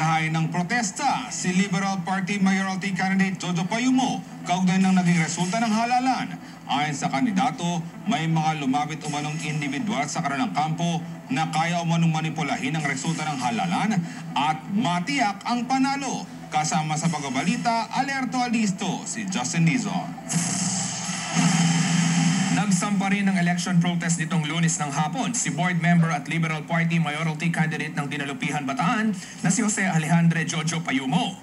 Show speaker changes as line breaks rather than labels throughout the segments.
Naghahain ng protesta si Liberal Party Mayoralty Candidate Jojo Payumo kaugnay ng naging resulta ng halalan. Ayon sa kandidato, may mga lumapit umanong individual sa kanilang kampo na kaya umanong manipulahin ang resulta ng halalan at matiyak ang panalo. Kasama sa pagbabalita, alerto alisto si Justin Dizon.
Nagsampa rin ng election protest nitong Lunes ng hapon si board member at Liberal Party Mayoralty Candidate ng Dinalupihan Bataan na si Jose Alejandro Jojo Payumo.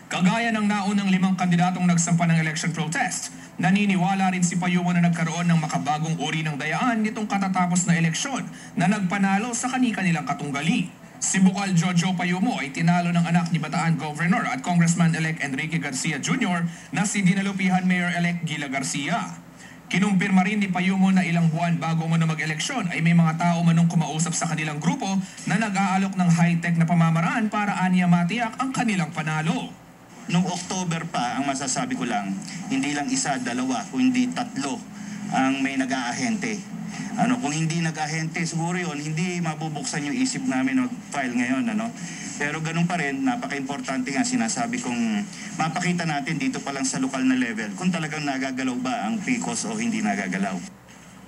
Kagaya ng naunang 5 kandidatong nagsampa ng election protest, naniniwala rin si Payumo na nagkaroon ng makabagong uri ng dayaan nitong katatapos na eleksyon na nagpanalo sa kani-kanilang katunggali. Si Bukal Jojo Payumo ay tinalo ng anak ni Bataan Governor at Congressman-elect Enrique Garcia Jr. na si Dinalupihan Mayor-elect Gila Garcia. Kinumpirma rin ni Payumo na ilang buwan bago umano mag-eleksyon ay may mga tao manong kumausap sa kanilang grupo na nag-aalok ng high-tech na pamamaraan para aniya matiyak ang kanilang panalo.
Noong October pa, ang masasabi ko lang, hindi lang 1, 2, kundi 3 ang may nag-aahente. Kung hindi nag-ahente, siguro yun, hindi mabubuksan yung isip namin mag-file ngayon. Pero ganun pa rin, napaka-importante nga sinasabi kong mapakita natin dito pa lang sa lokal na level kung talagang nagagalaw ba ang PCOS o hindi nagagalaw.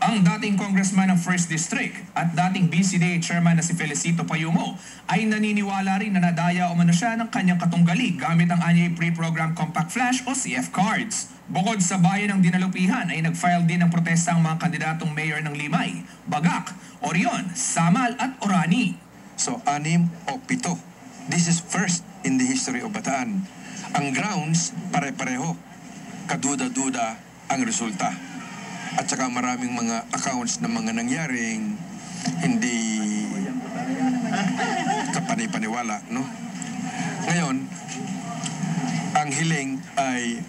Ang dating congressman ng 1st District at dating BCDA chairman na si Felicito Payumo ay naniniwala rin na nadaya umano siya ng kanyang katunggali gamit ang anyay pre-program compact flash o CF cards. Bukod sa bayan ng Dinalupihan ay nag-file din ng protesta ang mga kandidatong mayor ng Limay, Bagak, Orion, Samal at Orani.
So 6 o 7. This is first in the history of Bataan. Ang grounds pare-pareho. Kaduda-duda ang resulta. At saka maraming mga accounts ng mga nangyaring hindi kapanipaniwala, no? Ngayon, ang hiling ay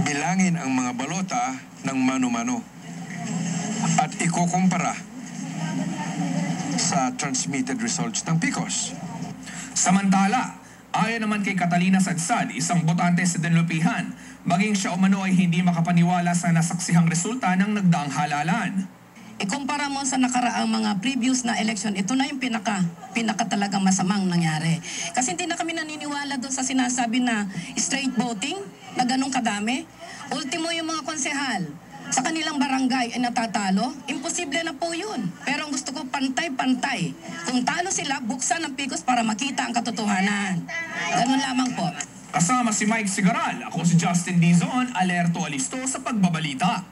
bilangin ang mga balota ng mano-mano at ikukumpara sa transmitted results ng PCOS.
Samantala, ayon naman kay Catalina Sadsad, isang botante sa Dinalupihan, maging siya umano ay hindi makapaniwala sa nasaksihang resulta ng nagdaang halalan.
Ikumpara mo sa nakaraang mga previous na election, ito na yung pinaka talagang masamang nangyari. Kasi hindi na kami naniniwala doon sa sinasabi na straight voting, na ganun kadami. Ultimo yung mga konsehal sa kanilang barangay ay natatalo, imposible na po yun. Pero ang gusto ko pantay-pantay. Kung talo sila, buksan ang PCOS para makita ang katotohanan. Ganun lamang po.
Kasama si Mike Sigaral, ako si Justin Dizon, alerto alisto sa pagbabalita.